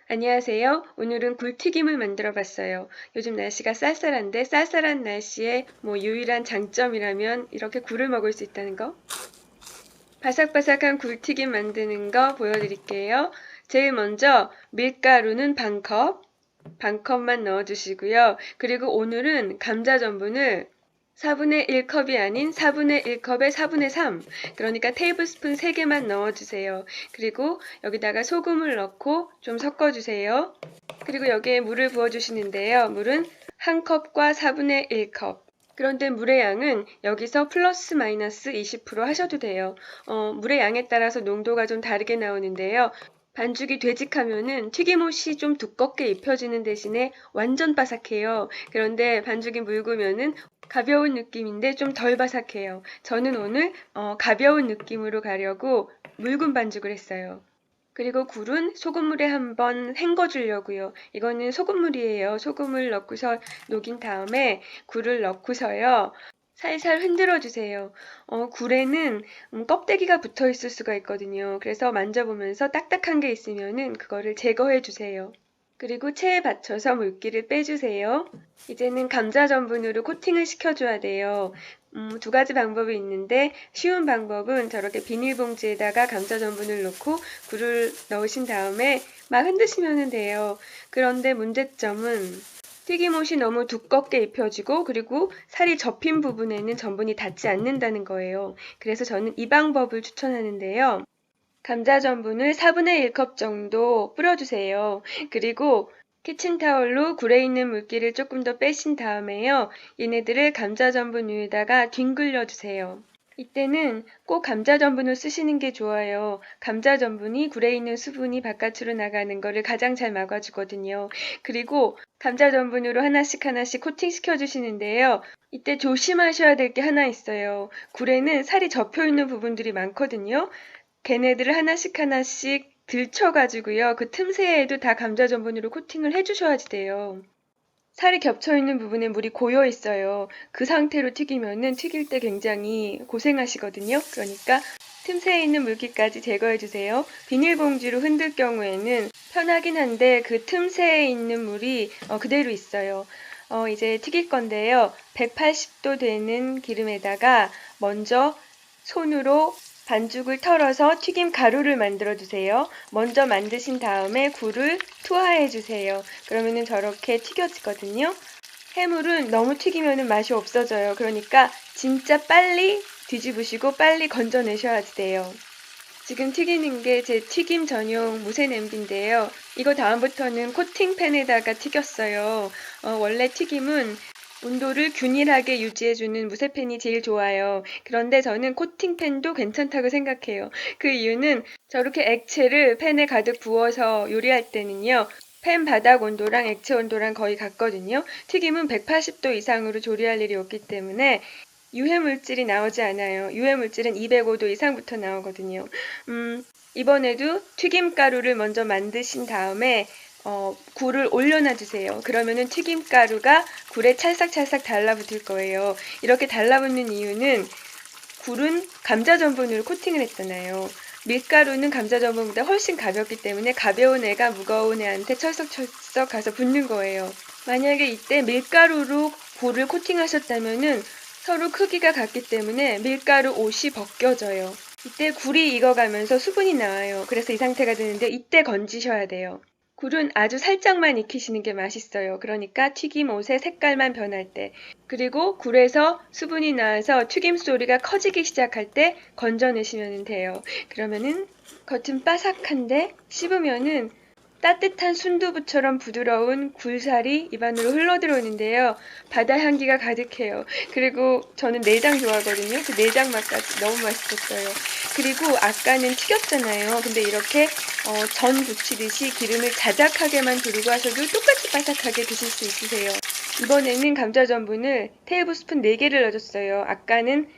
안녕하세요. 오늘은 굴튀김을 만들어 봤어요. 요즘 날씨가 쌀쌀한데 쌀쌀한 날씨에 유일한 장점이라면 이렇게 굴을 먹을 수 있다는 거. 바삭바삭한 굴튀김 만드는 거 보여드릴게요. 제일 먼저 밀가루는 반컵만 넣어주시고요. 그리고 오늘은 감자 전분을 4분의 1컵이 아닌 4분의 1컵에 4분의 3, 그러니까 테이블스푼 3개만 넣어주세요. 그리고 여기다가 소금을 넣고 좀 섞어주세요. 그리고 여기에 물을 부어주시는데요. 물은 1컵과 4분의 1컵. 그런데 물의 양은 여기서 플러스 마이너스 20% 하셔도 돼요. 물의 양에 따라서 농도가 좀 다르게 나오는데요. 반죽이 되직하면은 튀김옷이 좀 두껍게 입혀지는 대신에 완전 바삭해요. 그런데 반죽이 묽으면은 가벼운 느낌인데 좀 덜 바삭해요. 저는 오늘 가벼운 느낌으로 가려고 묽은 반죽을 했어요. 그리고 굴은 소금물에 한번 헹궈주려고요. 이거는 소금물이에요. 소금을 넣고서 녹인 다음에 굴을 넣고서요. 살살 흔들어 주세요. 굴에는 껍데기가 붙어 있을 수가 있거든요. 그래서 만져보면서 딱딱한 게 있으면은 그거를 제거해 주세요. 그리고 체에 받쳐서 물기를 빼주세요. 이제는 감자 전분으로 코팅을 시켜줘야 돼요. 두 가지 방법이 있는데 쉬운 방법은 저렇게 비닐봉지에다가 감자 전분을 넣고 굴을 넣으신 다음에 막 흔드시면 돼요. 그런데 문제점은 튀김옷이 너무 두껍게 입혀지고 그리고 살이 접힌 부분에는 전분이 닿지 않는다는 거예요. 그래서 저는 이 방법을 추천하는데요. 감자 전분을 4분의 1컵 정도 뿌려주세요. 그리고 키친타올로 굴에 있는 물기를 조금 더 빼신 다음에요. 얘네들을 감자 전분 위에다가 뒹굴려 주세요. 이때는 꼭 감자 전분을 쓰시는 게 좋아요. 감자 전분이 굴에 있는 수분이 바깥으로 나가는 거를 가장 잘 막아주거든요. 그리고 감자 전분으로 하나씩 코팅시켜 주시는데요. 이때 조심하셔야 될 게 하나 있어요. 굴에는 살이 접혀 있는 부분들이 많거든요. 걔네들을 하나씩 들쳐가지고요. 그 틈새에도 다 감자 전분으로 코팅을 해주셔야지 돼요. 살이 겹쳐있는 부분에 물이 고여 있어요. 그 상태로 튀기면은 튀길 때 굉장히 고생하시거든요. 그러니까 틈새에 있는 물기까지 제거해 주세요. 비닐봉지로 흔들 경우에는 편하긴 한데 그 틈새에 있는 물이 그대로 있어요. 이제 튀길 건데요. 180도 되는 기름에다가 먼저 손으로 반죽을 털어서 튀김 가루를 만들어 주세요. 먼저 만드신 다음에 굴을 투하해 주세요. 그러면은 저렇게 튀겨지거든요. 해물은 너무 튀기면 맛이 없어져요. 그러니까 진짜 빨리 뒤집으시고 빨리 건져내셔야 돼요. 지금 튀기는 게 제 튀김 전용 무쇠 냄비인데요. 이거 다음부터는 코팅팬에다가 튀겼어요. 원래 튀김은 온도를 균일하게 유지해주는 무쇠팬이 제일 좋아요. 그런데 저는 코팅팬도 괜찮다고 생각해요. 그 이유는 저렇게 액체를 팬에 가득 부어서 요리할 때는요. 팬 바닥 온도랑 액체 온도랑 거의 같거든요. 튀김은 180도 이상으로 조리할 일이 없기 때문에 유해물질이 나오지 않아요. 유해물질은 205도 이상부터 나오거든요. 이번에도 튀김가루를 먼저 만드신 다음에 굴을 올려놔 주세요. 그러면은 튀김가루가 굴에 찰싹찰싹 달라붙을 거예요. 이렇게 달라붙는 이유는 굴은 감자 전분으로 코팅을 했잖아요. 밀가루는 감자 전분보다 훨씬 가볍기 때문에 가벼운 애가 무거운 애한테 철썩철썩 가서 붙는 거예요. 만약에 이때 밀가루로 굴을 코팅하셨다면은 서로 크기가 같기 때문에 밀가루 옷이 벗겨져요. 이때 굴이 익어가면서 수분이 나와요. 그래서 이 상태가 되는데 이때 건지셔야 돼요. 굴은 아주 살짝만 익히시는 게 맛있어요. 그러니까 튀김옷의 색깔만 변할 때. 그리고 굴에서 수분이 나와서 튀김 소리가 커지기 시작할 때 건져내시면 돼요. 그러면은 겉은 바삭한데 씹으면은 따뜻한 순두부처럼 부드러운 굴살이 입안으로 흘러들어오는데요. 바다 향기가 가득해요. 그리고 저는 내장 좋아하거든요. 그 내장 맛까지 너무 맛있었어요. 그리고 아까는 튀겼잖아요. 근데 이렇게 전 부치듯이 기름을 자작하게만 두르고 하셔도 똑같이 바삭하게 드실 수 있으세요. 이번에는 감자 전분을 테이블스푼 4개를 넣어줬어요. 아까는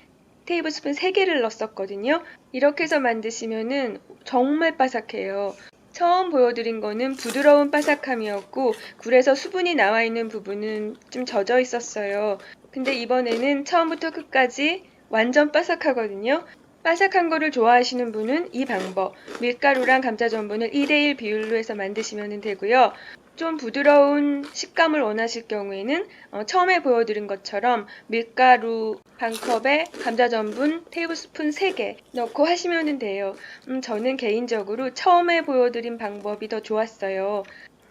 테이블스푼 3개를 넣었거든요. 이렇게 해서 만드시면은 정말 바삭해요. 처음 보여드린 거는 부드러운 바삭함이었고 굴에서 수분이 나와 있는 부분은 좀 젖어 있었어요. 근데 이번에는 처음부터 끝까지 완전 바삭하거든요. 바삭한 거를 좋아하시는 분은 이 방법, 밀가루랑 감자 전분을 2대1 비율로 해서 만드시면 되고요. 좀 부드러운 식감을 원하실 경우에는 처음에 보여드린 것처럼 밀가루 반 컵에 감자 전분 테이블스푼 3개 넣고 하시면 돼요. 저는 개인적으로 처음에 보여드린 방법이 더 좋았어요.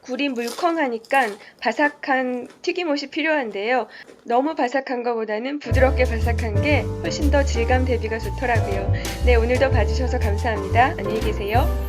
굴이 물컹하니까 바삭한 튀김옷이 필요한데요. 너무 바삭한 것보다는 부드럽게 바삭한 게 훨씬 더 질감 대비가 좋더라고요. 네, 오늘도 봐주셔서 감사합니다. 안녕히 계세요.